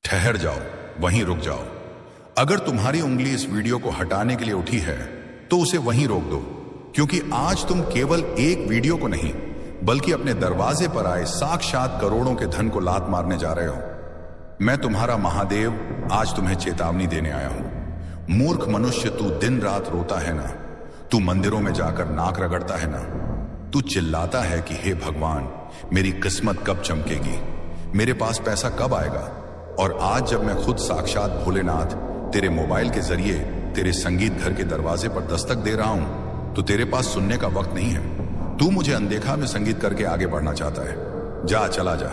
ठहर जाओ, वहीं रुक जाओ। अगर तुम्हारी उंगली इस वीडियो को हटाने के लिए उठी है तो उसे वहीं रोक दो, क्योंकि आज तुम केवल एक वीडियो को नहीं बल्कि अपने दरवाजे पर आए साक्षात करोड़ों के धन को लात मारने जा रहे हो। मैं तुम्हारा महादेव आज तुम्हें चेतावनी देने आया हूं। मूर्ख मनुष्य, तू दिन रात रोता है ना, तू मंदिरों में जाकर नाक रगड़ता है ना, तू चिल्लाता है कि हे भगवान, मेरी किस्मत कब चमकेगी, मेरे पास पैसा कब आएगा। और आज जब मैं खुद साक्षात भोलेनाथ तेरे मोबाइल के जरिए तेरे संगीत घर के दरवाजे पर दस्तक दे रहा हूं तो तेरे पास सुनने का वक्त नहीं है। तू मुझे अनदेखा में संगीत करके आगे बढ़ना चाहता है। जा, चला जा।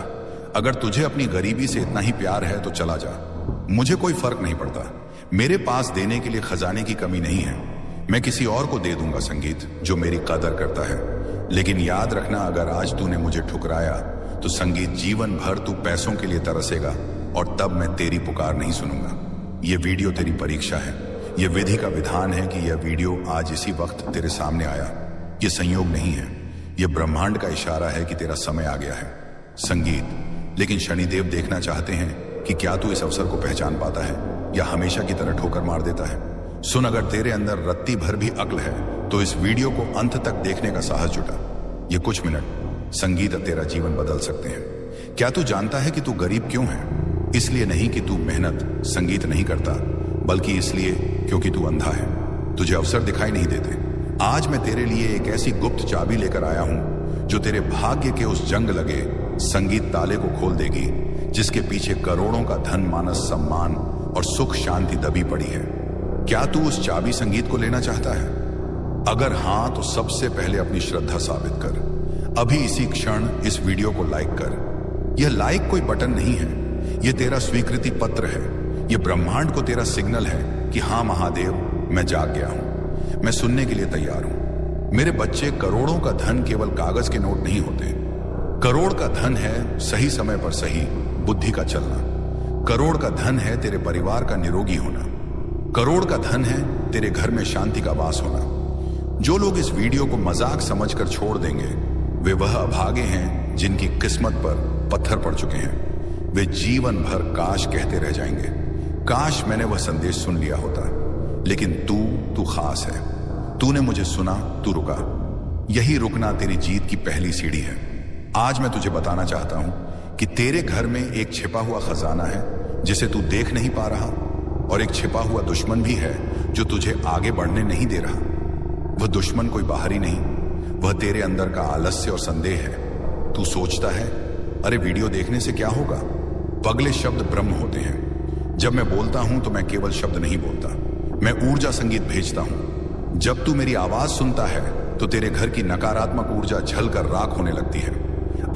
अगर तुझे अपनी गरीबी से इतना ही प्यार है तो चला जा, मुझे कोई फर्क नहीं पड़ता। मेरे पास देने के लिए खजाने की कमी नहीं है। मैं किसी और को दे दूंगा संगीत जो मेरी कदर करता है। लेकिन याद रखना, अगर आज तूने मुझे ठुकराया तो संगीत जीवन भर तू पैसों के लिए तरसेगा और तब मैं तेरी पुकार नहीं सुनूंगा। यह वीडियो तेरी परीक्षा है। यह विधि का विधान है कि यह वीडियो आज इसी वक्त तेरे सामने आया। यह संयोग नहीं है, यह ब्रह्मांड का इशारा है कि तेरा समय आ गया है। संगीत, लेकिन शनिदेव देखना चाहते हैं कि क्या तू इस अवसर को पहचान पाता है या हमेशा की तरह ठोकर मार देता है। सुन, अगर तेरे अंदर रत्ती भर भी अक्ल है तो इस वीडियो को अंत तक देखने का साहस जुटा। ये कुछ मिनट संगीत तेरा जीवन बदल सकते हैं। क्या तू जानता है कि तू गरीब क्यों है? इसलिए नहीं कि तू मेहनत संगीत नहीं करता, बल्कि इसलिए क्योंकि तू अंधा है। तुझे अवसर दिखाई नहीं देते। आज मैं तेरे लिए एक ऐसी गुप्त चाबी लेकर आया हूं जो तेरे भाग्य के उस जंग लगे संगीत ताले को खोल देगी जिसके पीछे करोड़ों का धन, मानस, सम्मान और सुख शांति दबी पड़ी है। क्या तू उस चाबी संगीत को लेना चाहता है? अगर हां तो सबसे पहले अपनी श्रद्धा साबित कर। अभी इसी क्षण इस वीडियो को लाइक कर। यह लाइक कोई बटन नहीं है, यह तेरा स्वीकृति पत्र है। यह ब्रह्मांड को तेरा सिग्नल है कि हां महादेव, मैं जाग गया हूं, मैं सुनने के लिए तैयार हूं। मेरे बच्चे, करोड़ों का धन केवल कागज के नोट नहीं होते। करोड़ का धन है सही समय पर सही बुद्धि का चलना। करोड़ का धन है तेरे परिवार का निरोगी होना। करोड़ का धन है तेरे घर में शांति का वास होना। जो लोग इस वीडियो को मजाक समझकर छोड़ देंगे वे वह अभागे हैं जिनकी किस्मत पर पत्थर पड़ चुके हैं। वे जीवन भर काश कहते रह जाएंगे, काश मैंने वह संदेश सुन लिया होता। लेकिन तू खास है। तूने मुझे सुना, तू रुका। यही रुकना तेरी जीत की पहली सीढ़ी है। आज मैं तुझे बताना चाहता हूं कि तेरे घर में एक छिपा हुआ खजाना है जिसे तू देख नहीं पा रहा, और एक छिपा हुआ दुश्मन भी है जो तुझे आगे बढ़ने नहीं दे रहा। वह दुश्मन कोई बाहरी नहीं, वह तेरे अंदर का आलस्य और संदेह है। तू सोचता है, अरे वीडियो देखने से क्या होगा? पगले शब्द ब्रह्म होते हैं। जब मैं बोलता हूं तो मैं केवल शब्द नहीं बोलता, मैं ऊर्जा संगीत भेजता हूं। जब तू मेरी आवाज सुनता है तो तेरे घर की नकारात्मक ऊर्जा झलकर राख होने लगती है।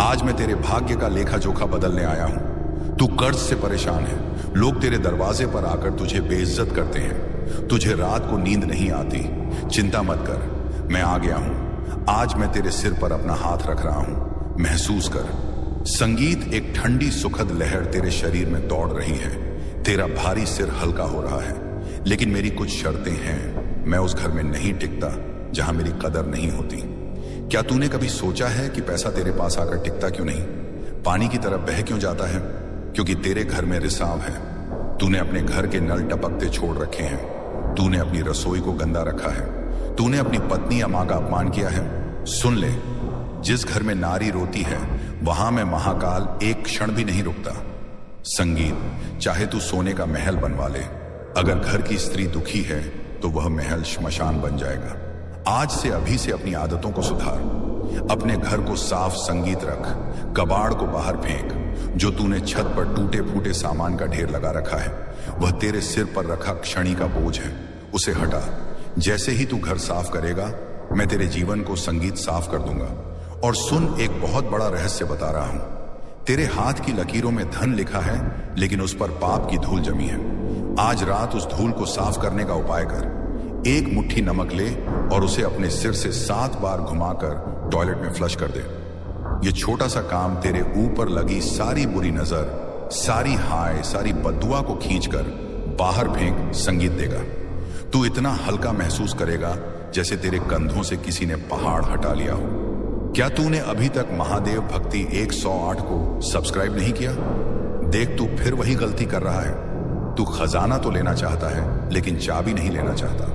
आज मैं तेरे भाग्य का लेखा जोखा बदलने आया हूं। तू कर्ज से परेशान है, लोग तेरे दरवाजे पर आकर तुझे बेइज्जत करते हैं, तुझे रात को नींद नहीं आती। चिंता मत कर, मैं आ गया हूं। आज मैं तेरे सिर पर अपना हाथ रख रहा हूं, महसूस कर। संगीत, एक ठंडी सुखद लहर तेरे शरीर में दौड़ रही है। तेरा भारी सिर हल्का हो रहा है। लेकिन मेरी कुछ शर्तें हैं। मैं उस घर में नहीं टिकता जहां मेरी कदर नहीं होती। क्या तूने कभी सोचा है कि पैसा तेरे पास आकर टिकता क्यों नहीं? पानी की तरह बह क्यों जाता है? क्योंकि तेरे घर में रिसाव है। तूने अपने घर के नल टपकते छोड़ रखे हैं। तूने अपनी रसोई को गंदा रखा है। तूने अपनी पत्नी या मां का अपमान किया है। सुन ले, जिस घर में नारी रोती है वहां मैं महाकाल एक क्षण भी नहीं रुकता। संगीत, चाहे तू सोने का महल बनवा ले, अगर घर की स्त्री दुखी है तो वह महल श्मशान बन जाएगा। आज से, अभी से अपनी आदतों को सुधार। अपने घर को साफ संगीत रख। कबाड़ को बाहर फेंक। जो तूने छत पर टूटे फूटे सामान का ढेर लगा रखा है वह तेरे सिर पर रखा क्षणी का बोझ है, उसे हटा। जैसे ही तू घर साफ करेगा मैं तेरे जीवन को संगीत साफ कर दूंगा। और सुन, एक बहुत बड़ा रहस्य बता रहा हूं। तेरे हाथ की लकीरों में धन लिखा है लेकिन उस पर पाप की धूल जमी है। आज रात उस धूल को साफ करने का उपाय कर। एक मुट्ठी नमक ले और उसे अपने सिर से 7 बार घुमाकर टॉयलेट में फ्लश कर दे। यह छोटा सा काम तेरे ऊपर लगी सारी बुरी नजर, सारी हाय, सारी बद्दुआ को खींचकर बाहर फेंक संगीत देगा। तू इतना हल्का महसूस करेगा जैसे तेरे कंधों से किसी ने पहाड़ हटा लिया हो। क्या तूने अभी तक महादेव भक्ति 108 को सब्सक्राइब नहीं किया? देख तू फिर वही गलती कर रहा है। तू खजाना तो लेना चाहता है लेकिन चाबी नहीं लेना चाहता।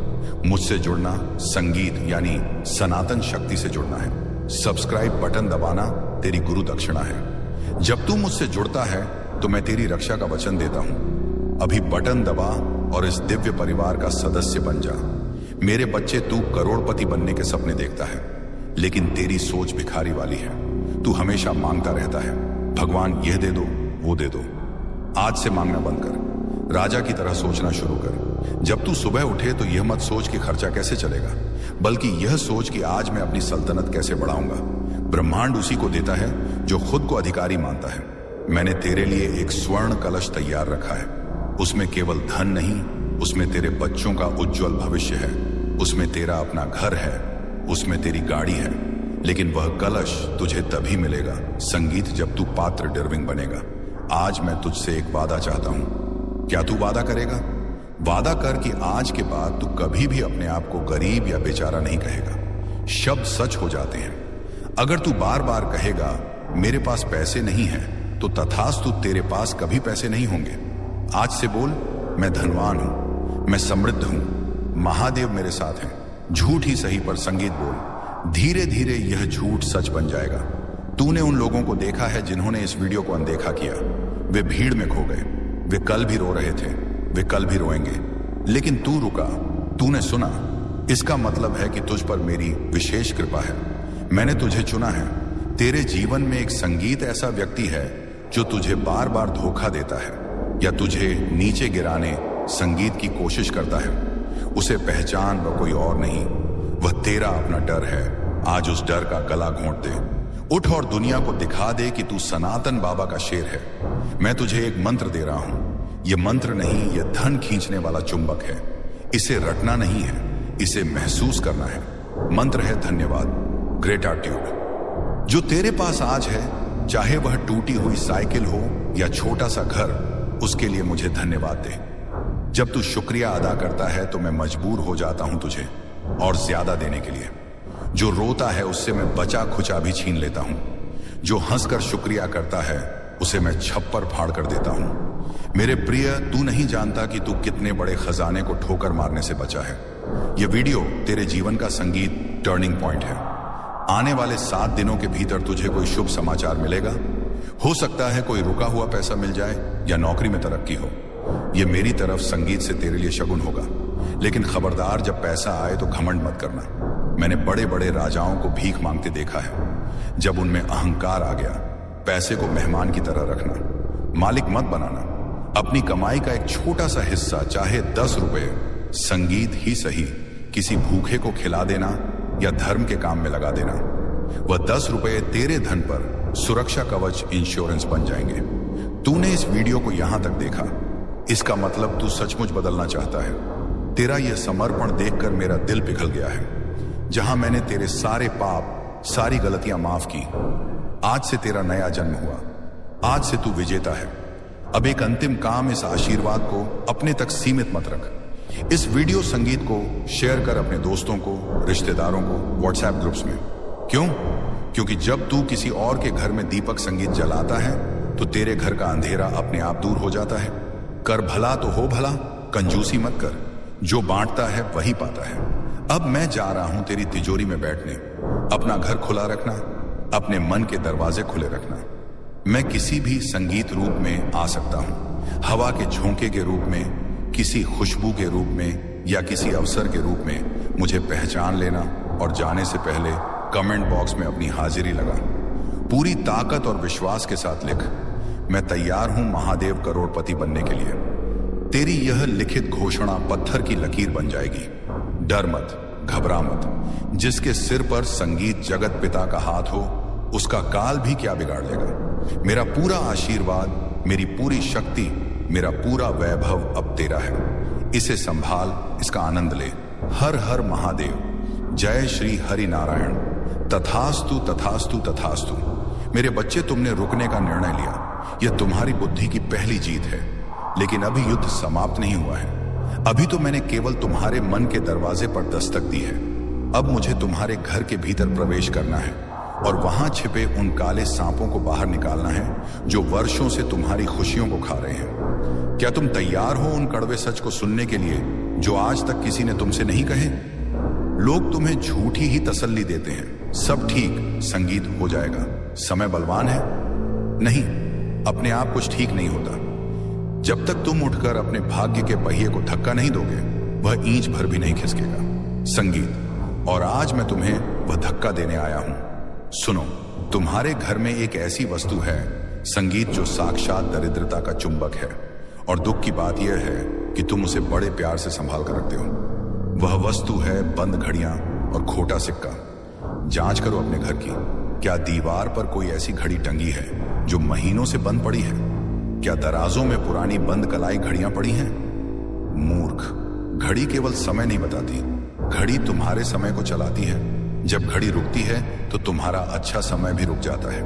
मुझसे जुड़ना संगीत यानी सनातन शक्ति से जुड़ना है। सब्सक्राइब बटन दबाना तेरी गुरु दक्षिणा है। जब तू मुझसे जुड़ता है तो मैं तेरी रक्षा का वचन देता हूं। अभी बटन दबा और इस दिव्य परिवार का सदस्य बन जा। मेरे बच्चे, तू करोड़पति बनने के सपने देखता है लेकिन तेरी सोच भिखारी वाली है। तू हमेशा मांगता रहता है, भगवान यह दे दो वो दे दो। आज से मांगना बंद कर, राजा की तरह सोचना शुरू कर। जब तू सुबह उठे तो यह मत सोच कि खर्चा कैसे चलेगा, बल्कि यह सोच कि आज मैं अपनी सल्तनत कैसे बढ़ाऊंगा। ब्रह्मांड उसी को देता है जो खुद को अधिकारी मानता है। मैंने तेरे लिए एक स्वर्ण कलश तैयार रखा है। उसमें केवल धन नहीं, उसमें तेरे बच्चों का उज्जवल भविष्य है। उसमें तेरा अपना घर है, उसमें तेरी गाड़ी है। लेकिन वह कलश तुझे तभी मिलेगा संगीत, जब तू पात्र डिर्विंग बनेगा। आज मैं तुझसे एक वादा चाहता हूं। क्या तू वादा करेगा? वादा कर कि आज के बाद तू कभी भी अपने आप को गरीब या बेचारा नहीं कहेगा। शब्द सच हो जाते हैं। अगर तू बार बार कहेगा मेरे पास पैसे नहीं है, तो तथास्तु तेरे पास कभी पैसे नहीं होंगे। आज से बोल, मैं धनवान हूं, मैं समृद्ध हूं, महादेव मेरे साथ हैं। झूठ ही सही पर संगीत बोल। धीरे धीरे यह झूठ सच बन जाएगा। तूने उन लोगों को देखा है जिन्होंने इस वीडियो को अनदेखा किया। वे भीड़ में खो गए। वे कल भी रो रहे थे, वे कल भी रोएंगे। लेकिन तू रुका, तूने सुना। इसका मतलब है कि तुझ पर मेरी विशेष कृपा है। मैंने तुझे चुना है। तेरे जीवन में एक संगीत ऐसा व्यक्ति है जो तुझे बार बार धोखा देता है या तुझे नीचे गिराने संगीत की कोशिश करता है। उसे पहचान वह कोई और नहीं, वह तेरा अपना डर है। आज उस डर का गला घोंट दे। उठ और दुनिया को दिखा दे कि तू सनातन बाबा का शेर है। मैं तुझे एक मंत्र दे रहा हूं। यह मंत्र नहीं, यह धन खींचने वाला चुंबक है। इसे रटना नहीं है, इसे महसूस करना है। मंत्र है धन्यवाद, ग्रेटाट्यूड। जो तेरे पास आज है, चाहे वह टूटी हुई साइकिल हो या छोटा सा घर, उसके लिए मुझे धन्यवाद दे। जब तू शुक्रिया अदा करता है तो मैं मजबूर हो जाता हूं तुझे और ज्यादा देने के लिए। जो रोता है उससे मैं बचा खुचा भी छीन लेता हूं। जो हंसकर शुक्रिया करता है उसे मैं छप्पर फाड़ कर देता हूं। मेरे प्रिय, तू नहीं जानता कि तू कितने बड़े खजाने को ठोकर मारने से बचा है। यह वीडियो तेरे जीवन का संगीत टर्निंग पॉइंट है। आने वाले 7 दिनों के भीतर तुझे कोई शुभ समाचार मिलेगा। हो सकता है कोई रुका हुआ पैसा मिल जाए या नौकरी में तरक्की हो। यह मेरी तरफ संगीत से तेरे लिए शगुन होगा। लेकिन खबरदार, जब पैसा आए तो घमंड मत करना। मैंने बड़े बड़े राजाओं को भीख मांगते देखा है। जब उनमें अहंकार आ गया, पैसे को मेहमान की तरह रखना, मालिक मत बनाना। अपनी कमाई का एक छोटा सा हिस्सा, चाहे 10 रुपए, संगीत ही सही, किसी भूखे को खिला देना या धर्म के काम में लगा देना। वह 10 रुपए तेरे धन पर सुरक्षा कवच इंश्योरेंस बन जाएंगे। तूने इस वीडियो को यहां तक देखा, इसका मतलब तू सचमुच बदलना चाहता है। तेरा यह समर्पण देखकर मेरा दिल पिघल गया है। जहां मैंने तेरे सारे पाप, सारी गलतियां माफ की, आज से तेरा नया जन्म हुआ। आज से तू विजेता है। अब एक अंतिम काम, इस आशीर्वाद को अपने तक सीमित मत रख। इस वीडियो संगीत को शेयर कर अपने दोस्तों को, रिश्तेदारों को, व्हाट्सएप ग्रुप्स में। क्यों? क्योंकि जब तू किसी और के घर में दीपक संगीत जलाता है तो तेरे घर का अंधेरा अपने आप दूर हो जाता है। कर भला तो हो भला, कंजूसी मत कर। जो बांटता है वही पाता है। अब मैं जा रहा हूं तेरी तिजोरी में बैठने। अपना घर खुला रखना, अपने मन के दरवाजे खुले रखना। मैं किसी भी संगीत रूप में आ सकता हूं, हवा के झोंके के रूप में, किसी खुशबू के रूप में या किसी अवसर के रूप में। मुझे पहचान लेना और जाने से पहले कमेंट बॉक्स में अपनी हाजिरी लगा। पूरी ताकत और विश्वास के साथ लिख, मैं तैयार हूं महादेव करोड़पति बनने के लिए। तेरी यह लिखित घोषणा पत्थर की लकीर बन जाएगी। डर मत, घबरा मत। जिसके सिर पर संगीत जगत पिता का हाथ हो, उसका काल भी क्या बिगाड़ लेगा। मेरा पूरा आशीर्वाद, मेरी पूरी शक्ति, मेरा पूरा वैभव अब तेरा है। इसे संभाल, इसका आनंद ले। हर हर महादेव। जय श्री हरि नारायण। तथास्तु तथास्तु तथास्तु। मेरे बच्चे, तुमने रुकने का निर्णय लिया। यह तुम्हारी बुद्धि की पहली जीत है। लेकिन अभी युद्ध समाप्त नहीं हुआ है। अभी तो मैंने केवल तुम्हारे मन के दरवाजे पर दस्तक दी है। अब मुझे तुम्हारे घर के भीतर प्रवेश करना है और वहां छिपे उन काले सांपों को बाहर निकालना है जो वर्षों से तुम्हारी खुशियों को खा रहे हैं। क्या तुम तैयार हो उन कड़वे सच को सुनने के लिए जो आज तक किसी ने तुमसे नहीं कहे? लोग तुम्हें झूठी ही तसल्ली देते हैं, सब ठीक, संगीत हो जाएगा, समय बलवान है। नहीं, अपने आप कुछ ठीक नहीं होता। जब तक तुम उठकर अपने भाग्य के पहिए को धक्का नहीं दोगे, वह इंच भर भी नहीं खिसकेगा। संगीत, और आज मैं तुम्हें वह धक्का देने आया हूं। सुनो, तुम्हारे घर में एक ऐसी वस्तु है, संगीत, जो साक्षात दरिद्रता का चुंबक है। और दुख की बात यह है कि तुम उसे बड़े प्यार से संभाल कर रखते हो। वह वस्तु है बंद घड़ियां और खोटा सिक्का। जांच करो अपने घर की, क्या दीवार पर कोई ऐसी घड़ी टंगी है जो महीनों से बंद पड़ी है? क्या दराजों में पुरानी बंद कलाई घड़ियां पड़ी हैं? मूर्ख, घड़ी केवल समय नहीं बताती, घड़ी तुम्हारे समय को चलाती है। जब घड़ी रुकती है तो तुम्हारा अच्छा समय भी रुक जाता है।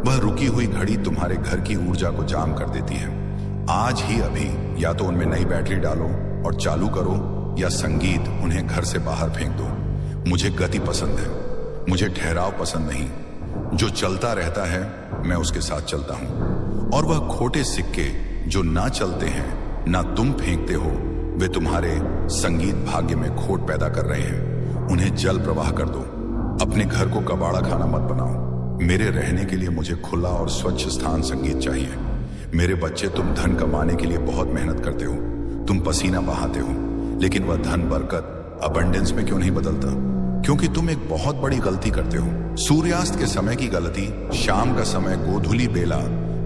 वह रुकी हुई घड़ी तुम्हारे घर की ऊर्जा को जाम कर देती है। आज ही अभी या तो उनमें नई बैटरी डालो और चालू करो, या संगीत, उन्हें घर से बाहर फेंक दो। मुझे गति पसंद है, मुझे ठहराव पसंद नहीं। जो चलता रहता है मैं उसके साथ चलता हूं। और वह खोटे सिक्के जो ना चलते हैं, ना तुम फेंकते हो, वे तुम्हारे संगीत भाग्य में खोट पैदा कर रहे हैं। उन्हें जल प्रवाह कर दो। अपने घर को कबाड़ा खाना मत बनाओ। मेरे रहने के लिए मुझे खुला और स्वच्छ स्थान संगीत चाहिए। मेरे बच्चे, तुम धन कमाने के लिए बहुत मेहनत करते हो, तुम पसीना बहाते हो, लेकिन वह धन बरकत अबंडेंस में क्यों नहीं बदलता? क्योंकि तुम एक बहुत बड़ी गलती करते हो। सूर्यास्त के समय की गलती, शाम का समय, गोधूली बेला,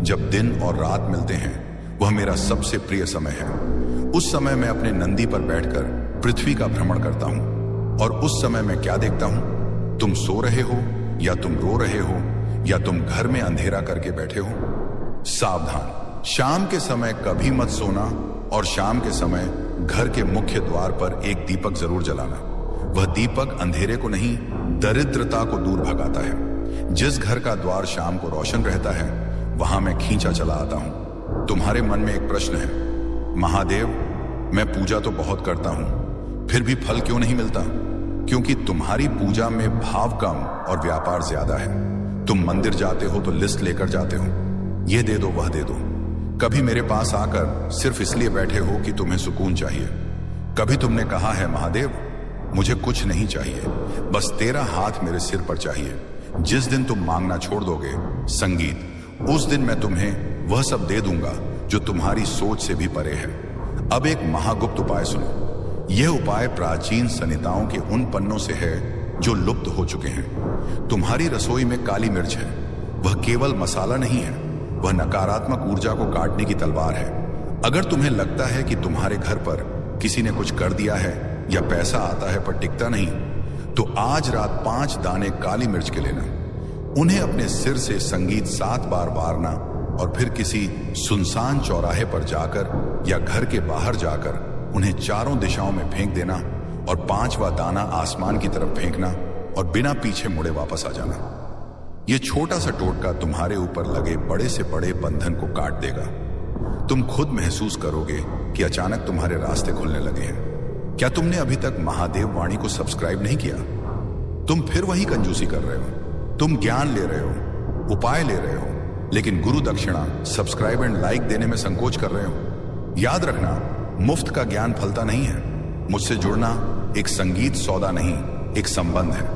जब दिन और रात मिलते हैं, वह मेरा सबसे प्रिय समय है। उस समय मैं अपने नंदी पर बैठकर पृथ्वी का भ्रमण करता हूं। और उस समय मैं क्या देखता हूं? तुम सो रहे हो, या तुम रो रहे हो, या तुम घर में अंधेरा करके बैठे हो। सावधान, शाम के समय कभी मत सोना, और शाम के समय घर के मुख्य द्वार पर एक दीपक जरूर जलाना। वह दीपक अंधेरे को नहीं, दरिद्रता को दूर भगाता है। जिस घर का द्वार शाम को रोशन रहता है, वहां मैं खींचा चला आता हूं। तुम्हारे मन में एक प्रश्न है, महादेव, मैं पूजा तो बहुत करता हूं, फिर भी फल क्यों नहीं मिलता? क्योंकि तुम्हारी पूजा में भाव कम और व्यापार ज्यादा है। तुम मंदिर जाते हो तो लिस्ट लेकर जाते हो, ये दे दो, वह दे दो। कभी मेरे पास आकर सिर्फ इसलिए बैठे हो कि तुम्हें सुकून चाहिए। कभी तुमने कहा है, महादेव, मुझे कुछ नहीं चाहिए, बस तेरा हाथ मेरे सिर पर चाहिए। जिस दिन तुम मांगना छोड़ दोगे, संगीत, उस दिन मैं तुम्हें वह सब दे दूंगा जो तुम्हारी सोच से भी परे है। अब एक महागुप्त उपाय सुनो। यह उपाय प्राचीन संहिताओं के उन पन्नों से है जो लुप्त हो चुके हैं। तुम्हारी रसोई में काली मिर्च है। वह केवल मसाला नहीं है, वह नकारात्मक ऊर्जा को काटने की तलवार है। अगर तुम्हें लगता है कि तुम्हारे घर पर किसी ने कुछ कर दिया है, या पैसा आता है पर टिकता नहीं, तो आज रात 5 दाने काली मिर्च के लेना। उन्हें अपने सिर से संगीत 7 बार वारना, और फिर किसी सुनसान चौराहे पर जाकर या घर के बाहर जाकर उन्हें चारों दिशाओं में फेंक देना, और 5वां दाना आसमान की तरफ फेंकना, और बिना पीछे मुड़े वापस आ जाना। यह छोटा सा टोटका तुम्हारे ऊपर लगे बड़े से बड़े बंधन को काट देगा। तुम खुद महसूस करोगे कि अचानक तुम्हारे रास्ते खुलने लगे हैं। क्या तुमने अभी तक महादेव वाणी को सब्सक्राइब नहीं किया? तुम फिर वही कंजूसी कर रहे हो। तुम ज्ञान ले रहे हो, उपाय ले रहे हो, लेकिन गुरु दक्षिणा, सब्सक्राइब एंड लाइक देने में संकोच कर रहे हो। याद रखना, मुफ्त का ज्ञान फलता नहीं है। मुझसे जुड़ना एक संगीत सौदा नहीं, एक संबंध है।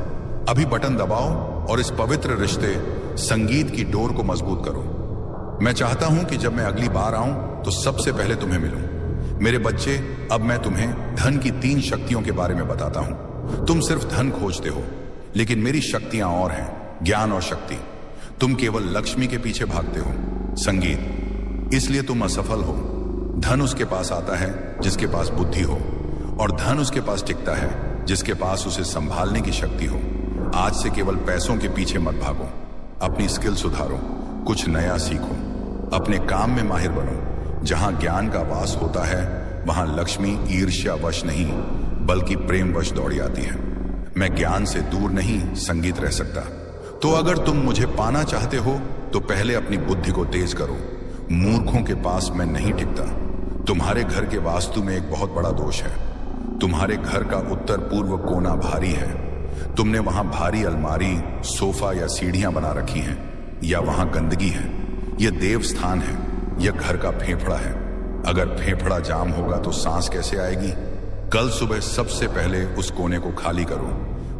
अभी बटन दबाओ और इस पवित्र रिश्ते संगीत की डोर को मजबूत करो। मैं चाहता हूं कि जब मैं अगली बार आऊं तो सबसे पहले तुम्हें मिलूं। मेरे बच्चे, अब मैं तुम्हें धन की 3 शक्तियों के बारे में बताता हूं। तुम सिर्फ धन खोजते हो, लेकिन मेरी शक्तियां और हैं, ज्ञान और शक्ति। तुम केवल लक्ष्मी के पीछे भागते हो, संगीत, इसलिए तुम असफल हो। धन उसके पास आता है जिसके पास बुद्धि हो, और धन उसके पास टिकता है जिसके पास उसे संभालने की शक्ति हो। आज से केवल पैसों के पीछे मत भागो, अपनी स्किल सुधारो, कुछ नया सीखो, अपने काम में माहिर बनो। जहां ज्ञान का वास होता है, वहां लक्ष्मी ईर्ष्यावश नहीं, बल्कि प्रेमवश दौड़ी आती है। मैं ज्ञान से दूर नहीं, संगीत रह सकता। तो अगर तुम मुझे पाना चाहते हो तो पहले अपनी बुद्धि को तेज करो। मूर्खों के पास मैं नहीं टिकता। तुम्हारे घर के वास्तु में एक बहुत बड़ा दोष है। तुम्हारे घर का उत्तर पूर्व कोना भारी है। तुमने वहां भारी अलमारी, सोफा या सीढ़ियां बना रखी हैं, या वहां गंदगी है। यह देव स्थान है, यह घर का फेफड़ा है। अगर फेफड़ा जाम होगा तो सांस कैसे आएगी? कल सुबह सबसे पहले उस कोने को खाली करो,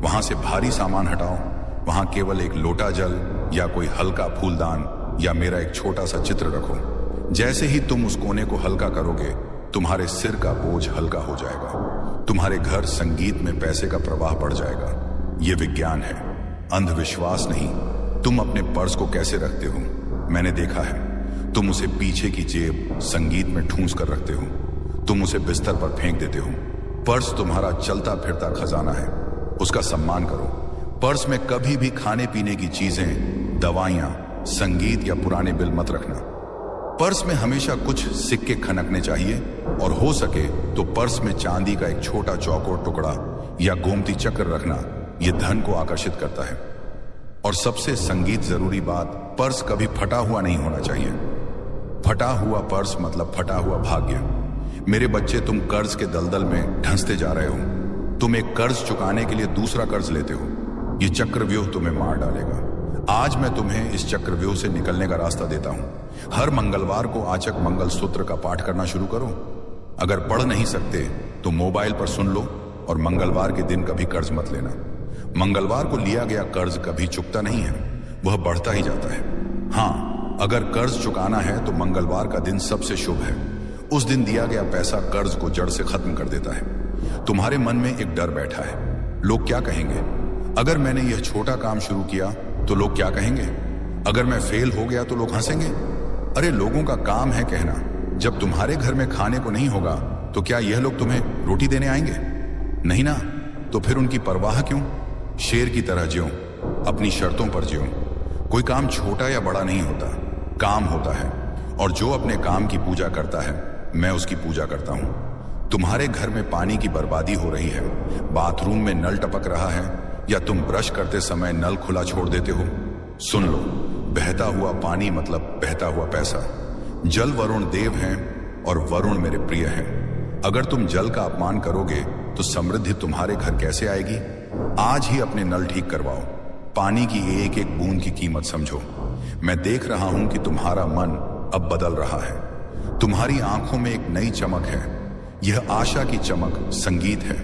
वहां से भारी सामान हटाओ। वहां केवल एक लोटा जल या कोई हल्का फूलदान या मेरा एक छोटा सा चित्र रखो। जैसे ही तुम उस कोने को हल्का करोगे, तुम्हारे सिर का बोझ हल्का हो जाएगा। तुम्हारे घर संगीत में पैसे का प्रवाह बढ़ जाएगा। यह विज्ञान है, अंधविश्वास नहीं। तुम अपने पर्स को कैसे रखते हो? मैंने देखा है, तुम उसे पीछे की जेब संगीत में ठूंस कर रखते हो। तुम उसे बिस्तर पर फेंक देते हो। पर्स तुम्हारा चलता फिरता खजाना है, उसका सम्मान करो। पर्स में कभी भी खाने पीने की चीजें, दवाइयां, संगीत या पुराने बिल मत रखना। पर्स में हमेशा कुछ सिक्के खनकने चाहिए, और हो सके तो पर्स में चांदी का एक छोटा चौकोर टुकड़ा या गोमती चक्र रखना। यह धन को आकर्षित करता है। और सबसे संगीत जरूरी बात, पर्स कभी फटा हुआ नहीं होना चाहिए। फटा हुआ पर्स मतलब फटा हुआ भाग्य। मेरे बच्चे, तुम कर्ज के दलदल में धंसते जा रहे हो। तुम एक कर्ज चुकाने के लिए दूसरा कर्ज लेते हो। यह चक्रव्यूह तुम्हें मार डालेगा। आज मैं तुम्हें इस चक्रव्यूह से निकलने का रास्ता देता हूं। हर मंगलवार को आचक मंगल सूत्र का पाठ करना शुरू करो। अगर पढ़ नहीं सकते तो मोबाइल पर सुन लो, और मंगलवार के दिन कभी कर्ज मत लेना। मंगलवार को लिया गया कर्ज कभी चुकता नहीं है, वह बढ़ता ही जाता है। हाँ, अगर कर्ज चुकाना है तो मंगलवार का दिन सबसे शुभ है। उस दिन दिया गया पैसा कर्ज को जड़ से खत्म कर देता है। तुम्हारे मन में एक डर बैठा है, लोग क्या कहेंगे? अगर मैंने यह छोटा काम शुरू किया तो लोग क्या कहेंगे? अगर मैं फेल हो गया तो लोग हंसेंगे। अरे, लोगों का काम है कहना। जब तुम्हारे घर में खाने को नहीं होगा तो क्या यह लोग तुम्हें रोटी देने आएंगे? नहीं ना। तो फिर उनकी परवाह क्यों? शेर की तरह जियो, अपनी शर्तों पर जियो। कोई काम छोटा या बड़ा नहीं होता, काम होता है। और जो अपने काम की पूजा करता है, मैं उसकी पूजा करता हूं। तुम्हारे घर में पानी की बर्बादी हो रही है, बाथरूम में नल टपक रहा है, या तुम ब्रश करते समय नल खुला छोड़ देते हो। सुन लो, बहता हुआ पानी मतलब बहता हुआ पैसा। जल वरुण देव हैं और वरुण मेरे प्रिय हैं। अगर तुम जल का अपमान करोगे तो समृद्धि तुम्हारे घर कैसे आएगी? आज ही अपने नल ठीक करवाओ। पानी की एक एक बूंद की कीमत समझो। मैं देख रहा हूं कि तुम्हारा मन अब बदल रहा है। तुम्हारी आंखों में एक नई चमक है। यह आशा की चमक संगीत है।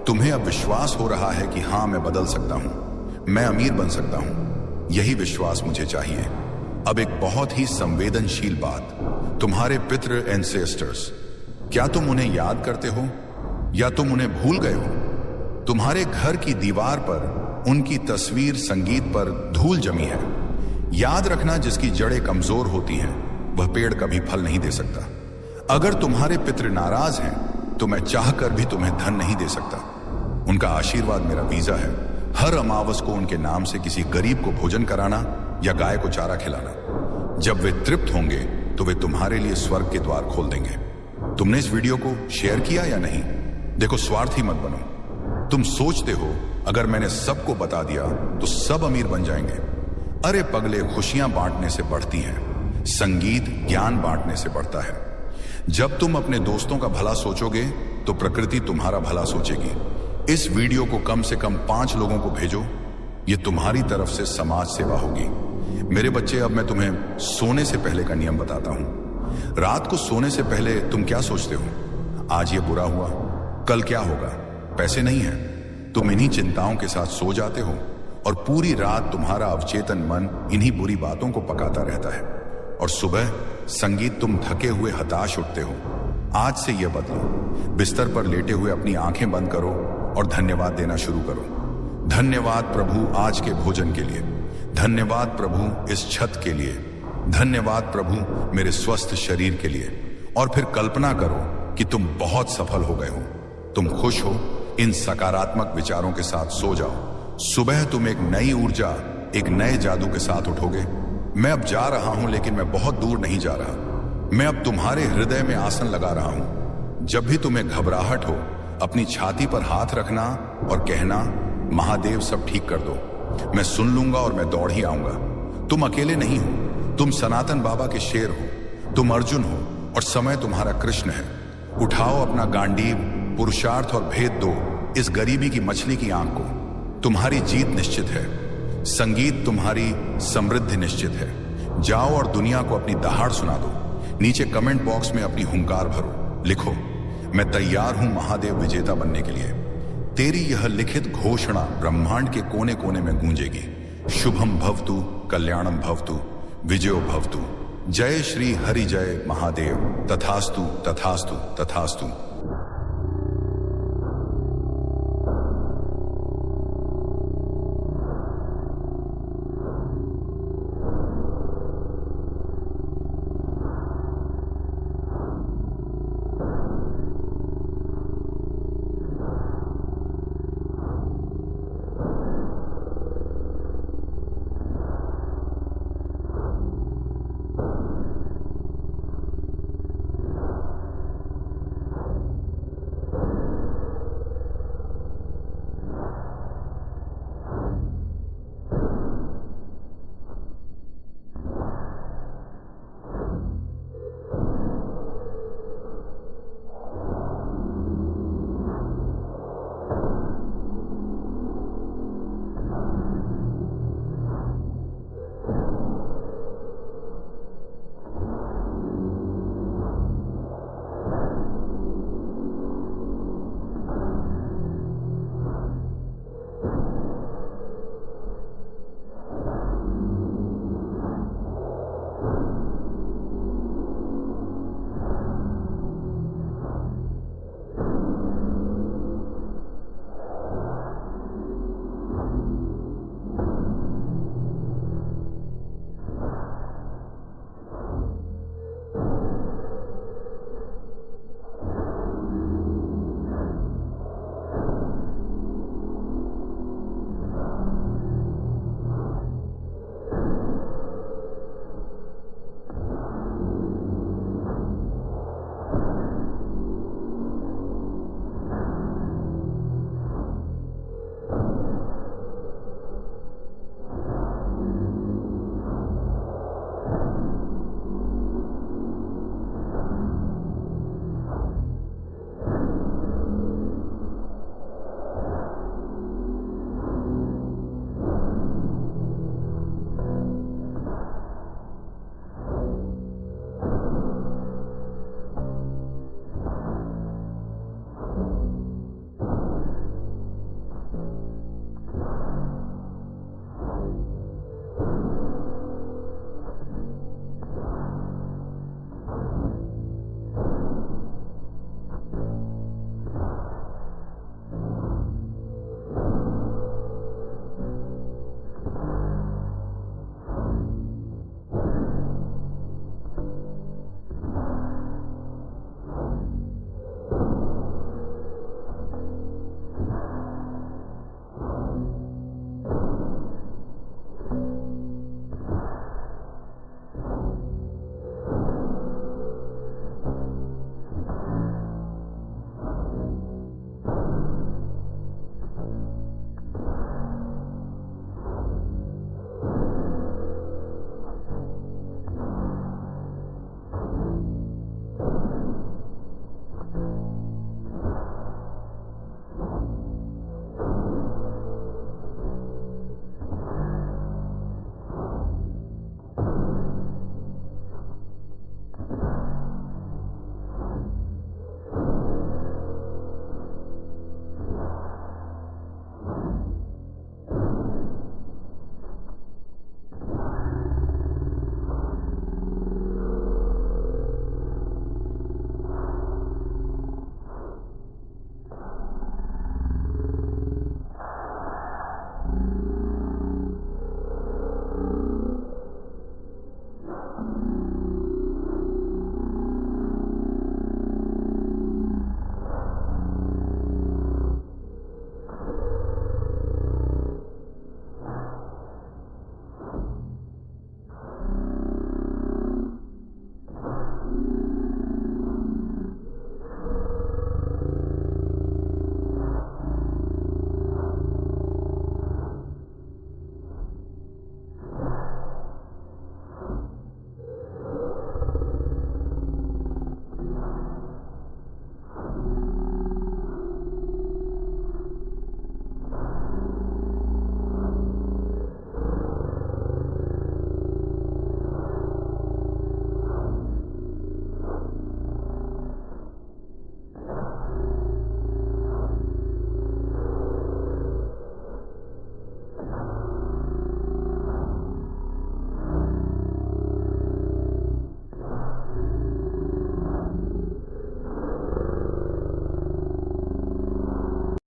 तुम्हें अब विश्वास हो रहा है कि हां, मैं बदल सकता हूं, मैं अमीर बन सकता हूं। यही विश्वास मुझे चाहिए। अब एक बहुत ही संवेदनशील बात, तुम्हारे पितृ एंसेस्टर्स, क्या तुम उन्हें याद करते हो या तुम उन्हें भूल गए हो? तुम्हारे घर की दीवार पर उनकी तस्वीर संगीत पर धूल जमी है। याद रखना, जिसकी जड़ें कमजोर होती हैं वह पेड़ कभी फल नहीं दे सकता। अगर तुम्हारे पितृ नाराज हैं तो मैं चाहकर भी तुम्हें धन नहीं दे सकता। उनका आशीर्वाद मेरा वीजा है। हर अमावस को उनके नाम से किसी गरीब को भोजन कराना या गाय को चारा खिलाना। जब वे तृप्त होंगे तो वे तुम्हारे लिए स्वर्ग के द्वार खोल देंगे। तुमने इस वीडियो को शेयर किया या नहीं? देखो, स्वार्थी मत बनो। तुम सोचते हो अगर मैंने सबको बता दिया तो सब अमीर बन जाएंगे। अरे पगले, खुशियां बांटने से बढ़ती हैं, संगीत ज्ञान बांटने से बढ़ता है। जब तुम अपने दोस्तों का भला सोचोगे तो प्रकृति तुम्हारा भला सोचेगी। इस वीडियो को कम से कम 5 लोगों को भेजो। यह तुम्हारी तरफ से समाज सेवा होगी। मेरे बच्चे, अब मैं तुम्हें सोने से पहले का नियम बताता हूं। रात को सोने से पहले तुम क्या सोचते हो? आज ये बुरा हुआ, कल क्या होगा? पैसे नहीं है। तुम इन्हीं चिंताओं के साथ सो जाते हो और पूरी रात तुम्हारा अवचेतन मन इन्हीं बुरी बातों को पकाता रहता है। और सुबह संगीत तुम थके हुए हताश उठते हो। आज से यह बदलो। बिस्तर पर लेटे हुए अपनी आंखें बंद करो और धन्यवाद देना शुरू करो। धन्यवाद प्रभु आज के भोजन के लिए। धन्यवाद प्रभु इस छत के लिए। धन्यवाद प्रभु मेरे स्वस्थ शरीर के लिए। और फिर कल्पना करो कि तुम बहुत सफल हो गए हो, तुम खुश हो। इन सकारात्मक विचारों के साथ सो जाओ। सुबह तुम एक नई ऊर्जा, एक नए जादू के साथ उठोगे। मैं अब जा रहा हूं, लेकिन मैं बहुत दूर नहीं जा रहा। मैं अब तुम्हारे हृदय में आसन लगा रहा हूं। जब भी तुम्हें घबराहट हो, अपनी छाती पर हाथ रखना और कहना, महादेव सब ठीक कर दो। मैं सुन लूंगा और मैं दौड़ ही आऊंगा। तुम अकेले नहीं हो, तुम सनातन बाबा के शेर हो, तुम अर्जुन हो और समय तुम्हारा कृष्ण है। उठाओ अपना गांडीव, पुरुषार्थ और भेद दो इस गरीबी की मछली की आंख को। तुम्हारी जीत निश्चित है। संगीत तुम्हारी समृद्धि निश्चित है। जाओ और दुनिया को अपनी दहाड़ सुना दो। नीचे कमेंट बॉक्स में अपनी हुंकार भरो, लिखो, मैं तैयार हूं महादेव विजेता बनने के लिए। तेरी यह लिखित घोषणा ब्रह्मांड के कोने कोने में गूंजेगी। शुभम भवतु, कल्याणम भवतु, विजयो भवतु। जय श्री हरि, जय महादेव। तथास्तु, तथास्तु, तथास्तु।